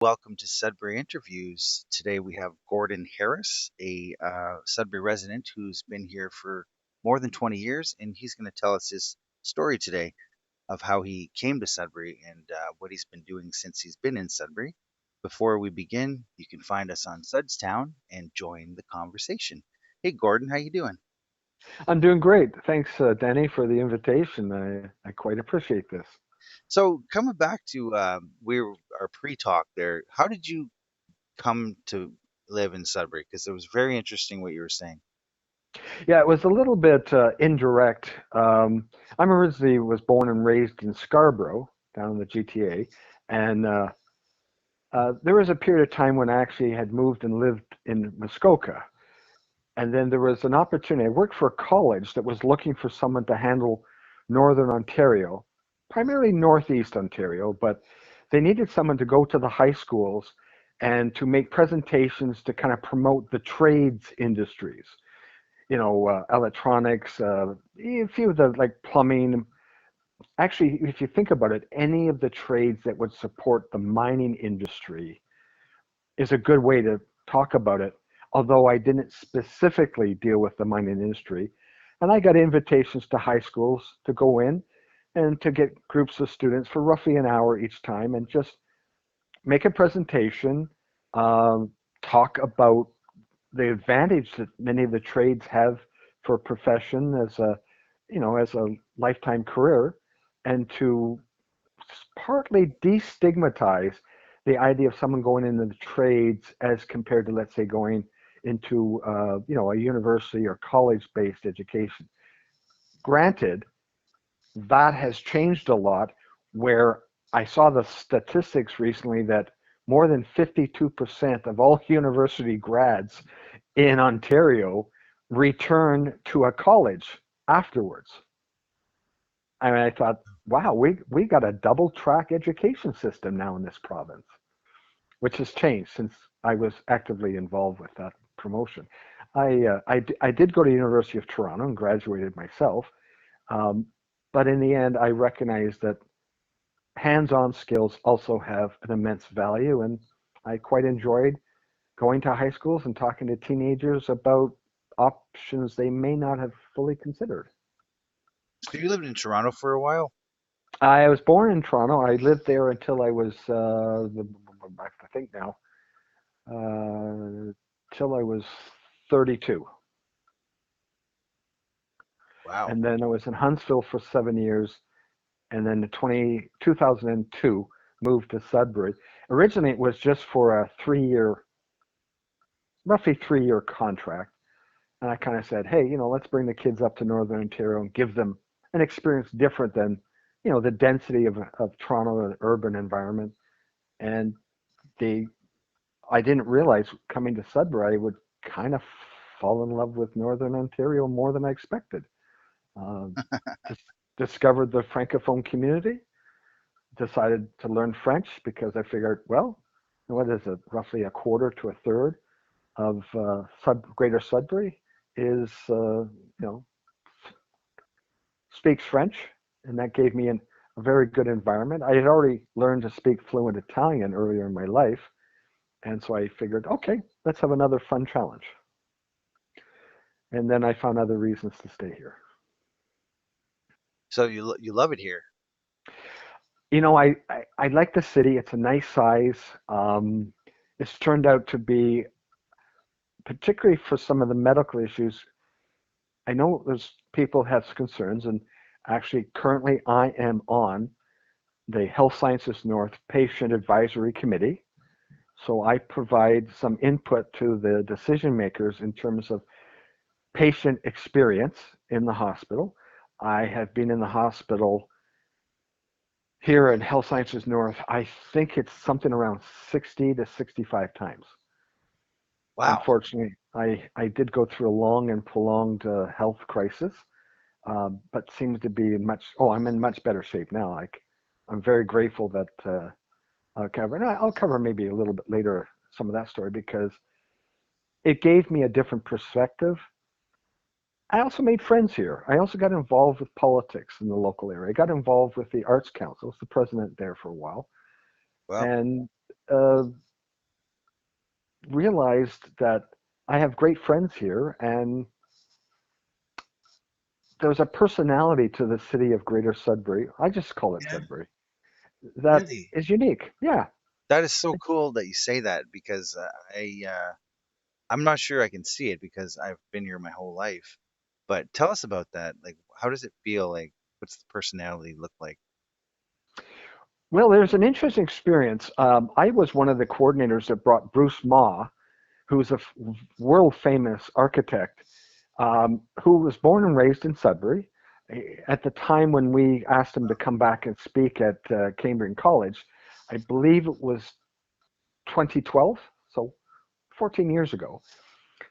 Welcome to Sudbury Interviews. Today we have Gordon Harris, a Sudbury resident who's been here for more than 20 years, and he's going to tell us his story today of how he came to Sudbury and what he's been doing since he's been in Sudbury. Before we begin, you can find us on Sudstown and join the conversation. Hey, Gordon, how you doing? I'm doing great. Thanks, Danny, for the invitation. I quite appreciate this. So, coming back to our pre-talk there, how did you come to live in Sudbury? Because it was very interesting what you were saying. Yeah, it was a little bit indirect. I'm originally was born and raised in Scarborough, down in the GTA, and there was a period of time when I actually had moved and lived in Muskoka, and then there was an opportunity. I worked for a college that was looking for someone to handle Northern Ontario, primarily Northeast Ontario, but they needed someone to go to the high schools and to make presentations to kind of promote the trades industries, electronics, a few of the like plumbing. Actually, if you think about it, any of the trades that would support the mining industry is a good way to talk about it, although I didn't specifically deal with the mining industry. And I got invitations to high schools to go in and to get groups of students for roughly an hour each time and just make a presentation, talk about the advantage that many of the trades have for a profession as a lifetime career, and to partly destigmatize the idea of someone going into the trades as compared to, let's say, going into a university or college-based education. Granted, that has changed a lot. Where I saw the statistics recently that more than 52% of all university grads in Ontario return to a college afterwards. I mean, I thought, wow, we got a double track education system now in this province, which has changed since I was actively involved with that promotion. I did go to University of Toronto and graduated myself, um, but in the end, I recognized that hands-on skills also have an immense value, and I quite enjoyed going to high schools and talking to teenagers about options they may not have fully considered. So you lived in Toronto for a while? I was born in Toronto. I lived there until I was, I think now, till I was 32. Wow. And then I was in Huntsville for 7 years. And then in 2002, moved to Sudbury. Originally, it was just for a roughly 3 year contract. And I kind of said, hey, let's bring the kids up to Northern Ontario and give them an experience different than, the density of Toronto, an urban environment. And they, I didn't realize coming to Sudbury, I would kind of fall in love with Northern Ontario more than I expected. Uh, just discovered the Francophone community, decided to learn French because I figured, well, what is it, roughly a quarter to a third of Greater Sudbury is, speaks French, and that gave me a very good environment. I had already learned to speak fluent Italian earlier in my life, and so I figured, okay, let's have another fun challenge. And then I found other reasons to stay here. So you love it here. I like the city. It's a nice size. It's turned out to be, particularly for some of the medical issues, I know there's people have concerns, and actually currently I am on the Health Sciences North Patient Advisory Committee. So I provide some input to the decision makers in terms of patient experience in the hospital. I have been in the hospital here in Health Sciences North. I think it's something around 60 to 65 times. Wow. Unfortunately, I did go through a long and prolonged health crisis, but seems to be I'm in much better shape now. I'm very grateful that I'll cover, and I'll cover maybe a little bit later some of that story because it gave me a different perspective. I also made friends here. I also got involved with politics in the local area. I got involved with the Arts Council. I was the president there for a while. Well, And uh, realized that I have great friends here, and there's a personality to the city of Greater Sudbury. I just call it Yeah, Sudbury. That really. is unique. Yeah. That is so cool that you say that because I'm not sure I can see it because I've been here my whole life. But tell us about that. Like, how does it feel? Like, what's the personality look like? Well, there's an interesting experience. I was one of the coordinators that brought Bruce Ma, who's a world famous architect, who was born and raised in Sudbury. At the time when we asked him to come back and speak at Cambridge College, I believe it was 2012, so 14 years ago.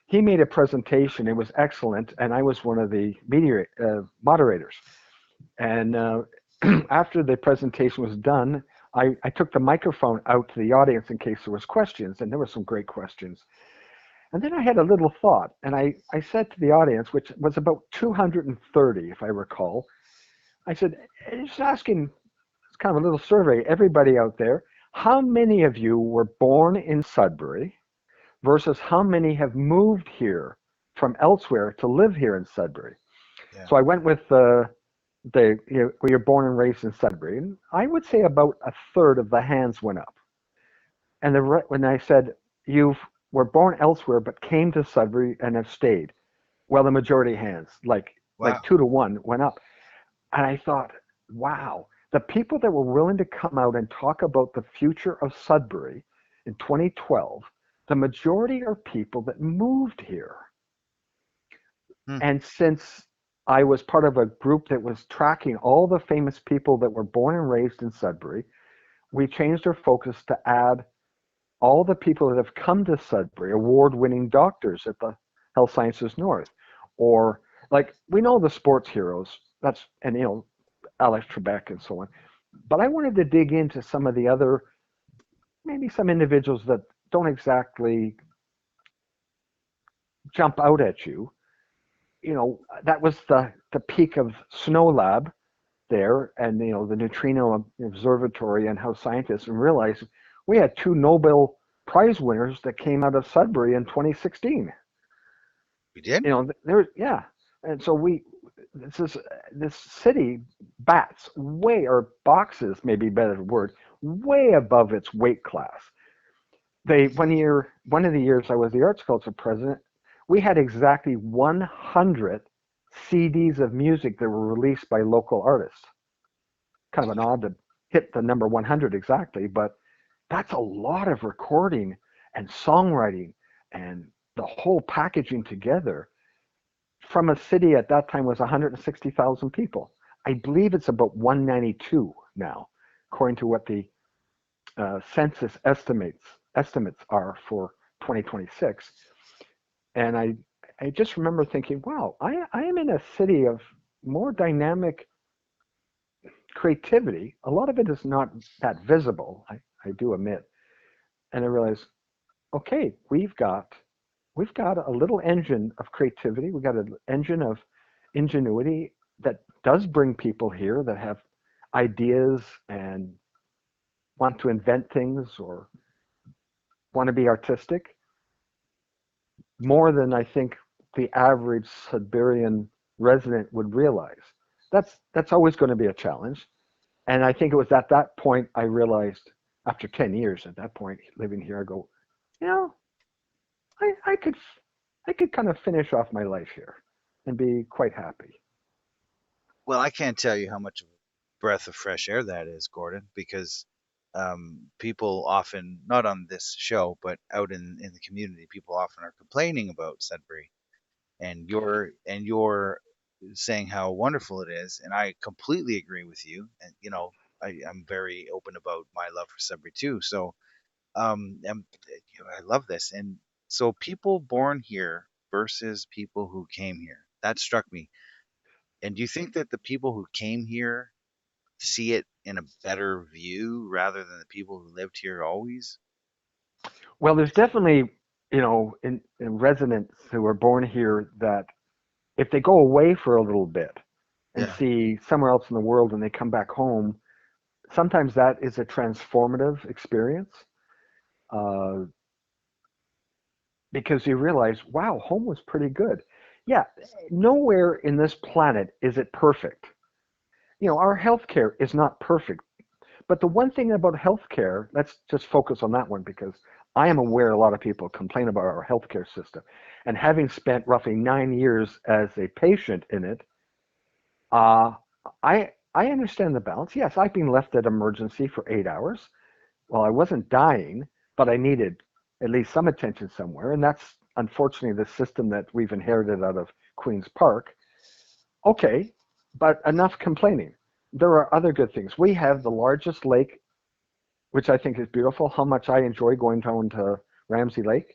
He made a presentation. It was excellent, and I was one of the moderators. And after the presentation was done, I took the microphone out to the audience in case there was questions, and there were some great questions. And then I had a little thought, and I said to the audience, which was about 230, if I recall, I said, just asking, it's kind of a little survey, everybody out there, how many of you were born in Sudbury versus how many have moved here from elsewhere to live here in Sudbury? Yeah. So I went with where you're born and raised in Sudbury. And I would say about a third of the hands went up. And when I said you were born elsewhere but came to Sudbury and have stayed, well, the majority of hands, like Wow. 2 to 1, went up. And I thought, wow, the people that were willing to come out and talk about the future of Sudbury in 2012, the majority are people that moved here. Hmm. And since I was part of a group that was tracking all the famous people that were born and raised in Sudbury, we changed our focus to add all the people that have come to Sudbury, award-winning doctors at the Health Sciences North, or like we know the sports heroes, that's and Alex Trebek and so on. But I wanted to dig into some of the other, maybe some individuals that don't exactly jump out at you. That was the peak of Snow Lab there, and the neutrino observatory, and how scientists realized we had two Nobel Prize winners that came out of Sudbury in 2016. We did? Yeah, and so this is this city bats way, or boxes maybe a better word, way above its weight class. One of the years I was the arts council president, we had exactly 100 CDs of music that were released by local artists. Kind of an odd to hit the number 100 exactly, but that's a lot of recording and songwriting and the whole packaging together from a city at that time was 160,000 people. I believe it's about 192 now, according to what the census estimates are for 2026. And I just remember thinking, wow, I am in a city of more dynamic creativity. A lot of it is not that visible, I do admit. And I realized, okay, we've got a little engine of creativity. We've got an engine of ingenuity that does bring people here that have ideas and want to invent things or want to be artistic more than I think the average Siberian resident would realize. That's always going to be a challenge. And I think it was at that point I realized, after 10 years at that point living here, I go, you know, I could kind of finish off my life here and be quite happy. Well, I can't tell you how much of a breath of fresh air that is, Gordon, because people often, not on this show, but out in the community, people often are complaining about Sudbury, and you're saying how wonderful it is, and I completely agree with you. And I'm very open about my love for Sudbury too. So I love this. And so people born here versus people who came here, that struck me. And do you think that the people who came here see it in a better view rather than the people who lived here always? Well, there's definitely, in residents who are born here that if they go away for a little bit and Yeah. see somewhere else in the world and they come back home, sometimes that is a transformative experience. uh, because you realize, wow, home was pretty good. Yeah, nowhere in this planet is it perfect. Our healthcare is not perfect. But the one thing about healthcare, let's just focus on that one because I am aware a lot of people complain about our healthcare system. And having spent roughly 9 years as a patient in it, uh, I understand the balance. Yes, I've been left at emergency for 8 hours. Well, I wasn't dying, but I needed at least some attention somewhere. And that's unfortunately the system that we've inherited out of Queen's Park. Okay, but enough complaining. There are other good things. We have the largest lake, which I think is beautiful. How much I enjoy going down to Ramsey Lake,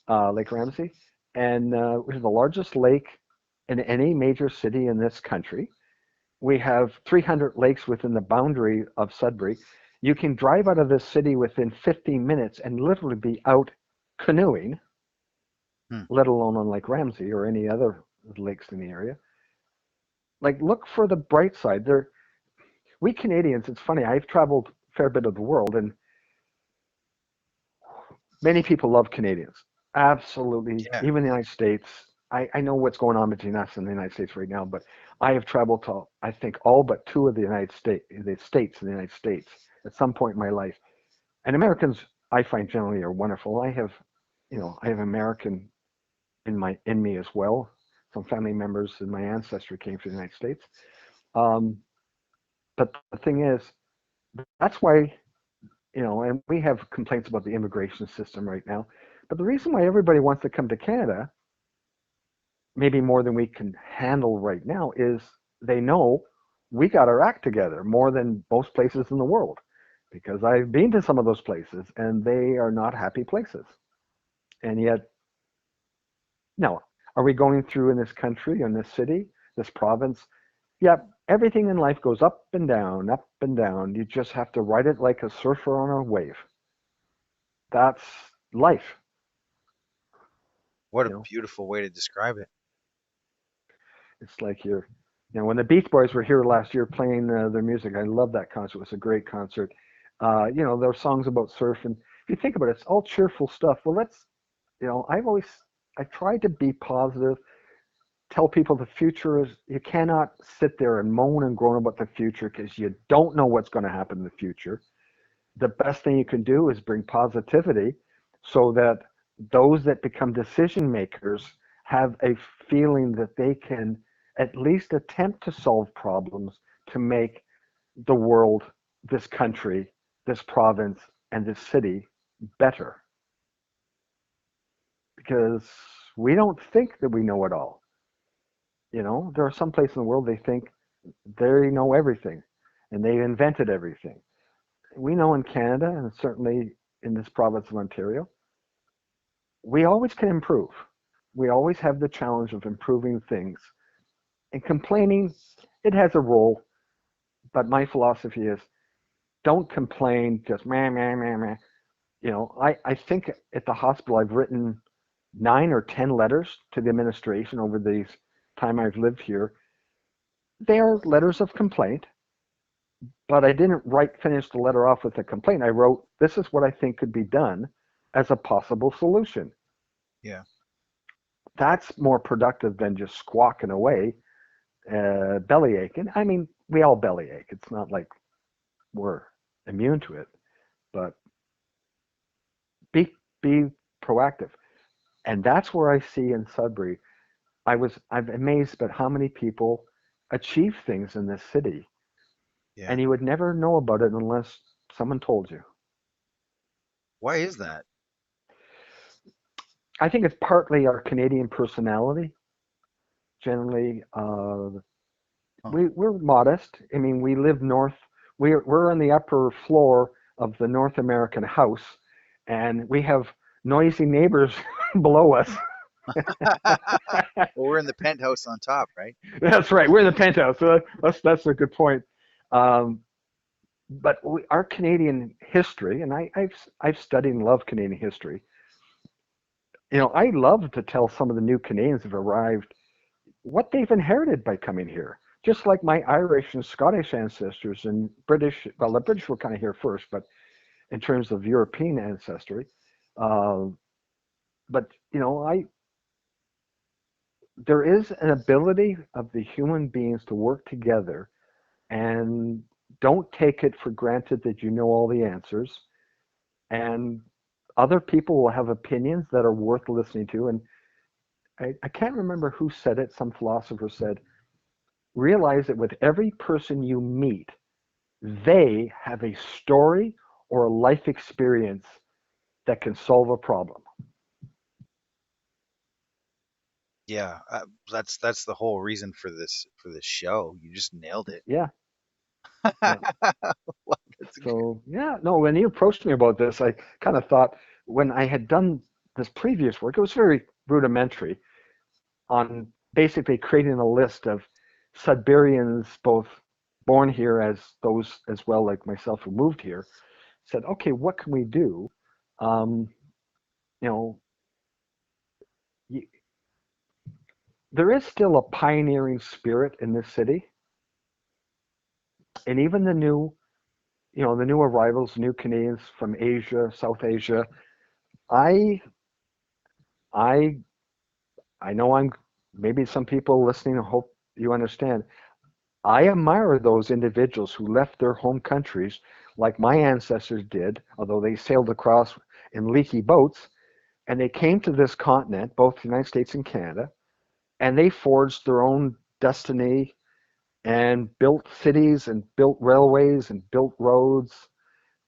Lake Ramsey, and we have the largest lake in any major city in this country. We have 300 lakes within the boundary of Sudbury. You can drive out of this city within 15 minutes and literally be out canoeing, Hmm. let alone on Lake Ramsey or any other lakes in the area. Like, look for the bright side. We Canadians, it's funny, I've traveled a fair bit of the world, and many people love Canadians. Absolutely. Yeah. Even the United States. I know what's going on between us and the United States right now, but I have traveled to, I think, all but two of the states in the United States at some point in my life. And Americans, I find generally are wonderful. I have American in me as well. Some family members in my ancestry came from the United States. Um, but the thing is, that's why and we have complaints about the immigration system right now. But the reason why everybody wants to come to Canada, maybe more than we can handle right now, is they know we got our act together more than most places in the world. Because I've been to some of those places and they are not happy places. And yet, no, are we going through in this country, in this city, this province? Yeah, everything in life goes up and down, up and down. You just have to ride it like a surfer on a wave. That's life, What you a know. beautiful way to describe it. It's like when the Beach Boys were here last year playing their music, I love that concert. It was a great concert. There are songs about surf, and if you think about it, it's all cheerful stuff. Well, I've tried to be positive, tell people the future is, you cannot sit there and moan and groan about the future because you don't know what's going to happen in the future. The best thing you can do is bring positivity so that those that become decision makers have a feeling that they can at least attempt to solve problems to make the world, this country, this province, and this city better. Because we don't think that we know it all. There are some places in the world they think they know everything and they invented everything. We know in Canada, and certainly in this province of Ontario, we always can improve. We always have the challenge of improving things. And complaining, it has a role, but my philosophy is don't complain, just meh, meh, meh, meh. I think at the hospital I've written 9 or 10 letters to the administration over the time I've lived here. They are letters of complaint, but I didn't finish the letter off with a complaint. I wrote, this is what I think could be done as a possible solution. Yeah. That's more productive than just squawking away, belly aching. I mean, we all belly ache. It's not like we're immune to it, but be be proactive. And that's where I see in Sudbury, I'm amazed at how many people achieve things in this city, Yeah. and you would never know about it unless someone told you. Why is that? I think it's partly our Canadian personality. Generally, Huh. we're modest. I mean, we live north. We're on the upper floor of the North American house, and we have noisy neighbors below us. Well, we're in the penthouse on top, right? That's right. We're in the penthouse. So that's a good point. Um, but our Canadian history, and I've studied and love Canadian history. I love to tell some of the new Canadians who've arrived what they've inherited by coming here. Just like my Irish and Scottish ancestors and British, well, the British were kind of here first, but in terms of European ancestry, Uh, but there is an ability of the human beings to work together, and don't take it for granted that you know all the answers. And other people will have opinions that are worth listening to. And I can't remember who said it. Some philosopher said, realize that with every person you meet, they have a story or a life experience that can solve a problem. Yeah, that's the whole reason for this show. You just nailed it. Yeah, yeah. Wow, that's So, yeah, no, when you approached me about this, I kind of thought when I had done this previous work, it was very rudimentary on basically creating a list of Sudburians, both born here as those as well, like myself, who moved here. Said, okay, what can we do? Um, you know, y there is still a pioneering spirit in this city, and even the new arrivals, new Canadians from Asia, South Asia. I, I, I know I'm maybe some people listening. I hope you understand. I admire those individuals who left their home countries like my ancestors did, although they sailed across in leaky boats, and they came to this continent, both the United States and Canada, and they forged their own destiny and built cities and built railways and built roads.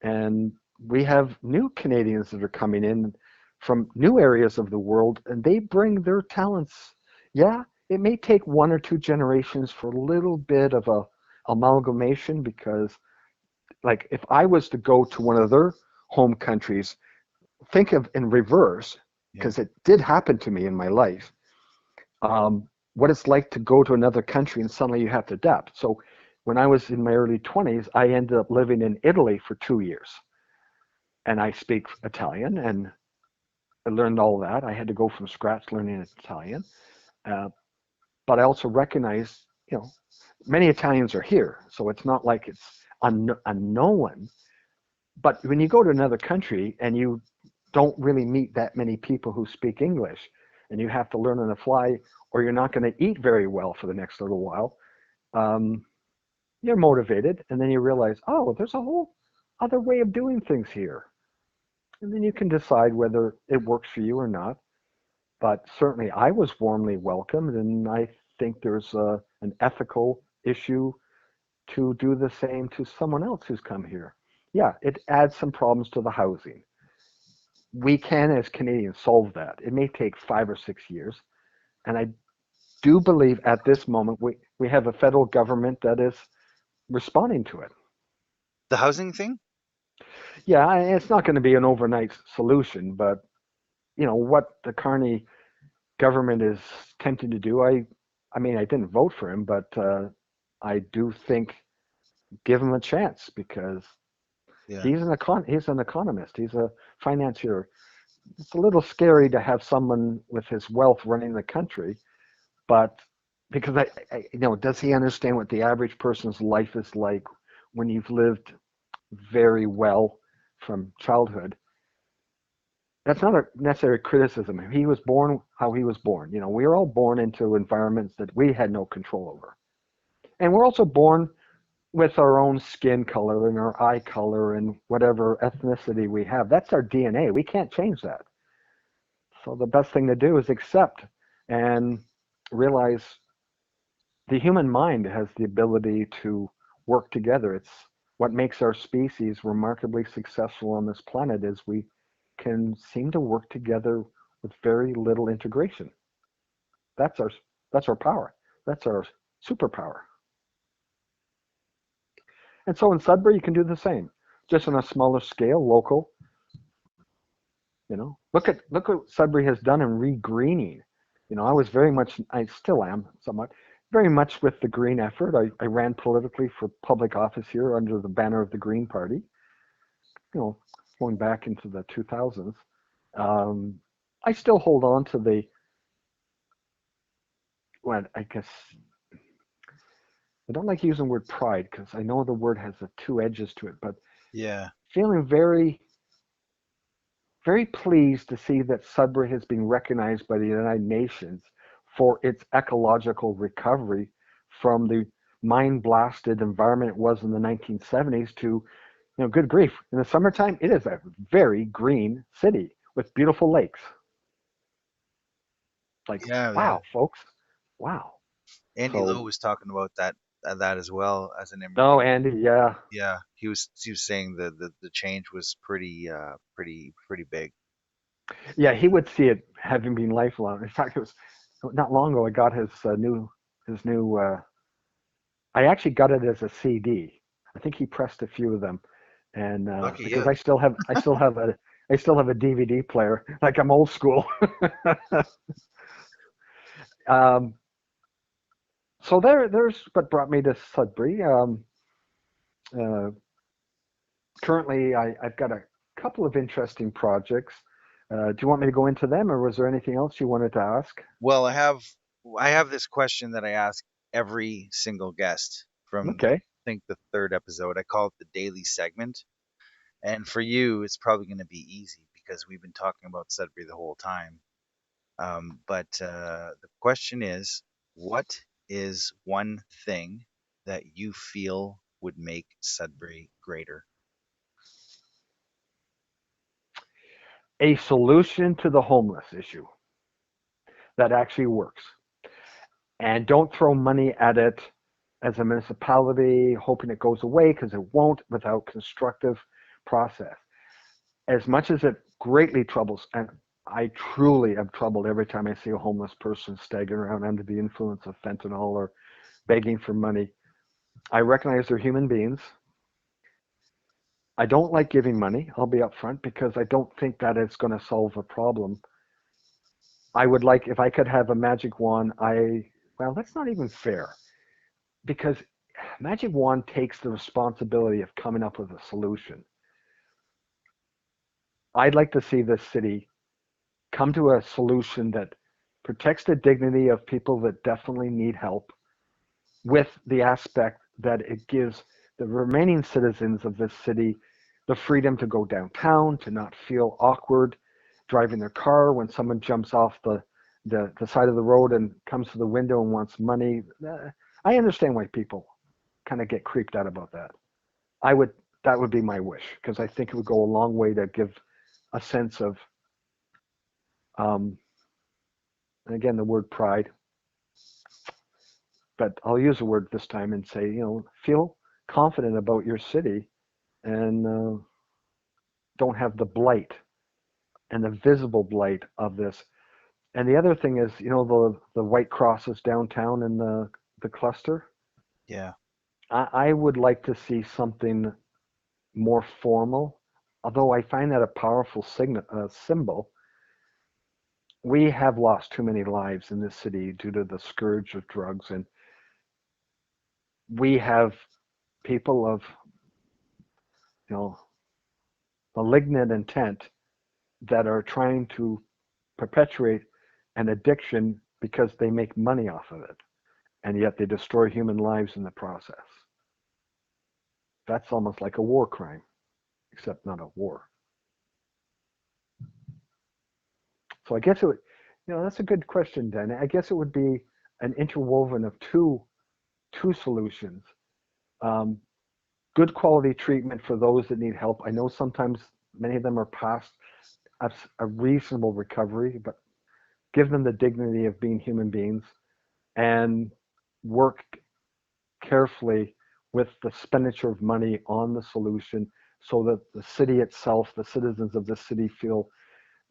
And we have new Canadians that are coming in from new areas of the world, and they bring their talents. Yeah, it may take one or two generations for a little bit of a amalgamation, because like if I was to go to one of their home countries, think of in reverse, yeah. because it did happen to me in my life, what it's like to go to another country and suddenly you have to adapt. So when I was in my early 20s, I ended up living in Italy for 2 years, and I speak Italian, and I learned all that. I had to go from scratch learning Italian. Uh, but I also recognize, many Italians are here, so it's not like it's unknown. But when you go to another country and you don't really meet that many people who speak English, and you have to learn on the fly, or you're not going to eat very well for the next little while, um, you're motivated, and then you realize, oh, there's a whole other way of doing things here. And then you can decide whether it works for you or not. But certainly I was warmly welcomed, and I think there's an ethical issue to do the same to someone else who's come here. Yeah, it adds some problems to the housing. We can, as Canadians, solve that. It may take 5 or 6 years. And I do believe at this moment we have a federal government that is responding to it. The housing thing? Yeah, it's not going to be an overnight solution, but what the Carney government is attempting to do, I mean, I didn't vote for him, but I do think give him a chance, because Yeah. he's an economist, he's a financier. It's a little scary to have someone with his wealth running the country, but because does he understand what the average person's life is like when you've lived very well from childhood? That's not a necessary criticism. He was born how he was born. We are all born into environments that we had no control over. And we're also born with our own skin color and our eye color and whatever ethnicity we have. That's our DNA. We can't change that. So the best thing to do is accept and realize the human mind has the ability to work together. It's what makes our species remarkably successful on this planet is we can seem to work together with very little integration. That's our that's our power. That's our superpower. And so in Sudbury, you can do the same, just on a smaller scale, local. Look what Sudbury has done in regreening. I still am somewhat, very much with the green effort. I ran politically for public office here under the banner of the Green Party. You know, going back into the 2000s. Um, I still hold on to well, I guess I don't like using the word pride, because I know the word has two edges to it, but Yeah. feeling very very pleased to see that Sudbury has been recognized by the United Nations for its ecological recovery from the mine blasted environment it was in the 1970s to, good grief. In the summertime, it is a very green city with beautiful lakes. Like, Yeah, yeah. wow, folks. Wow. Andy So, Lowe was talking about that as well as an no, immigrant. Andy, yeah. Yeah, he was saying the change was pretty big. Yeah, he would see it having been lifelong. In fact, it was not long ago I got his new I actually got it as a CD. I think he pressed a few of them, and Lucky because you. I still have a DVD player. Like I'm old school. um, so there's what brought me to Sudbury. Uh, Currently, I've got a couple of interesting projects. Do you want me to go into them, or was there anything else you wanted to ask? Well, I have this question that I ask every single guest from Okay. I think the third episode. I call it the daily segment. And for you, it's probably going to be easy because we've been talking about Sudbury the whole time. But the question is, what is one thing that you feel would make Sudbury greater? A solution to the homeless issue that actually works. And don't throw money at it as a municipality, hoping it goes away because it won't without constructive process. As much as it greatly troubles, and I truly am troubled every time I see a homeless person staggering around under the influence of fentanyl or begging for money. I recognize they're human beings. I don't like giving money, I'll be upfront, because I don't think that it's going to solve a problem. I would like, if I could have a magic wand, well, that's not even fair because magic wand takes the responsibility of coming up with a solution. I'd like to see this city come to a solution that protects the dignity of people that definitely need help, with the aspect that it gives the remaining citizens of this city the freedom to go downtown, to not feel awkward driving their car when someone jumps off the side of the road and comes to the window and wants money. I understand why people kind of get creeped out about that. I would That would be my wish because I think it would go a long way to give a sense of, um, and again, the word pride, but I'll use a word this time and say, feel confident about your city and don't have the blight and the visible blight of this. And the other thing is, the white crosses downtown in the cluster. Yeah, I would like to see something more formal, although I find that a powerful symbol. We have lost too many lives in this city due to the scourge of drugs, and we have people of, you know malignant intent that are trying to perpetuate an addiction because they make money off of it, and yet they destroy human lives in the process. That's almost like a war crime, except not a war. So I guess it would, that's a good question, Dan. I guess it would be an interwoven of two solutions. Um, Good quality treatment for those that need help. I know sometimes many of them are past a reasonable recovery, but give them the dignity of being human beings and work carefully with the expenditure of money on the solution so that the city itself, the citizens of the city feel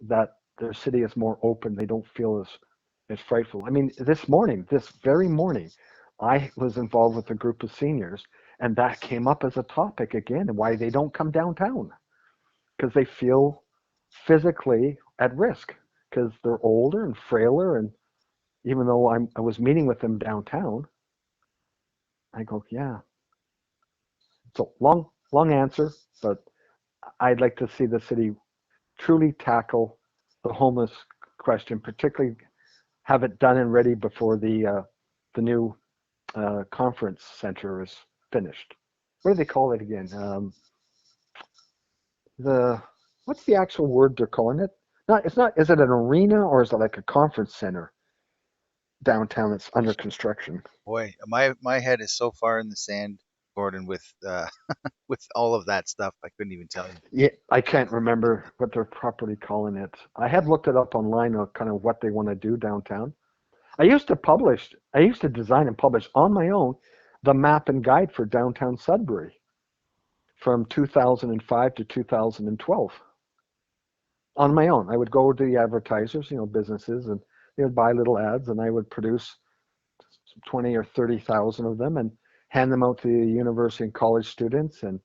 that their city is more open. They don't feel as frightful. I mean, this very morning, I was involved with a group of seniors, and that came up as a topic again, and why they don't come downtown because they feel physically at risk because they're older and frailer. And even though I was meeting with them downtown, I go, yeah. So long answer, but I'd like to see the city truly tackle the homeless question, particularly have it done and ready before the new conference center is finished. What do they call it again? The what's the actual word they're calling it? Not, it's not, is it an arena or is it like a conference center downtown that's under construction? Boy, my head is so far in the sand, Gordon, with with all of that stuff. I couldn't even tell you. Yeah, I can't remember what they're properly calling it. I have looked it up online of kind of what they want to do downtown. I used to design and publish on my own the map and guide for downtown Sudbury from 2005 to 2012 on my own. I would go to the advertisers, businesses, and they would buy little ads, and I would produce 20 or 30,000 of them and hand them out to the university and college students and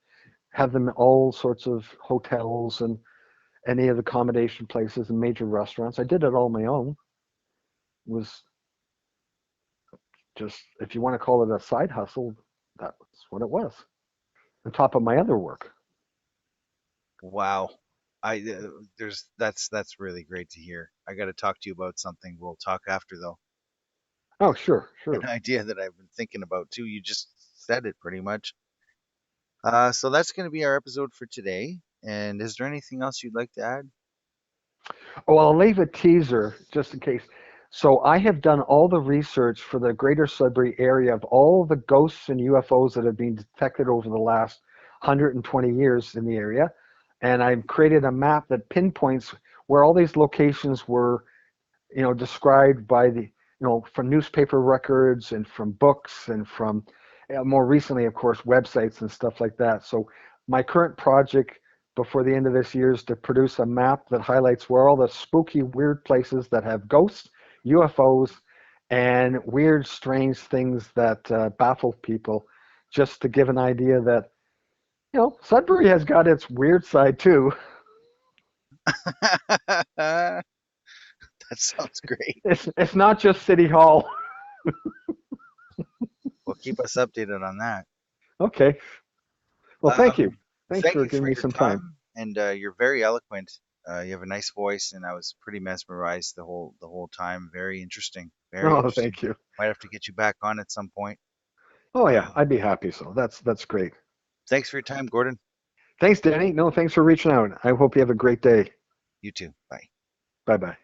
have them in all sorts of hotels and any of the accommodation places and major restaurants. I did it all on my own. It was just, if you want to call it a side hustle, that's what it was on top of my other work. Wow. There's that's really great to hear. I got to talk to you about something. We'll talk after though. Oh, sure, An sure. idea that I've been thinking about too. You just said it pretty much. So that's going to be our episode for today. And is there anything else you'd like to add? Oh, I'll leave a teaser just in case. So I have done all the research for the greater Sudbury area of all the ghosts and UFOs that have been detected over the last 120 years in the area. And I've created a map that pinpoints where all these locations were, described by from newspaper records and from books and from more recently, of course, websites and stuff like that. So my current project before the end of this year is to produce a map that highlights where all the spooky, weird places that have ghosts, UFOs, and weird, strange things that baffle people, just to give an idea that, Sudbury has got its weird side too. That sounds great. It's not just City Hall. Well, keep us updated on that. Okay. Well, thank you. Um, Thanks Thank for you giving for me your some time. time, and you're very eloquent. You have a nice voice, and I was pretty mesmerized the whole time. Very interesting. Very Oh, interesting. thank you. Might have to get you back on at some point. Oh yeah, Um, I'd be happy. So that's great. Thanks for your time, Gordon. Thanks, Danny. No, thanks for reaching out. I hope you have a great day. You too. Bye. Bye bye.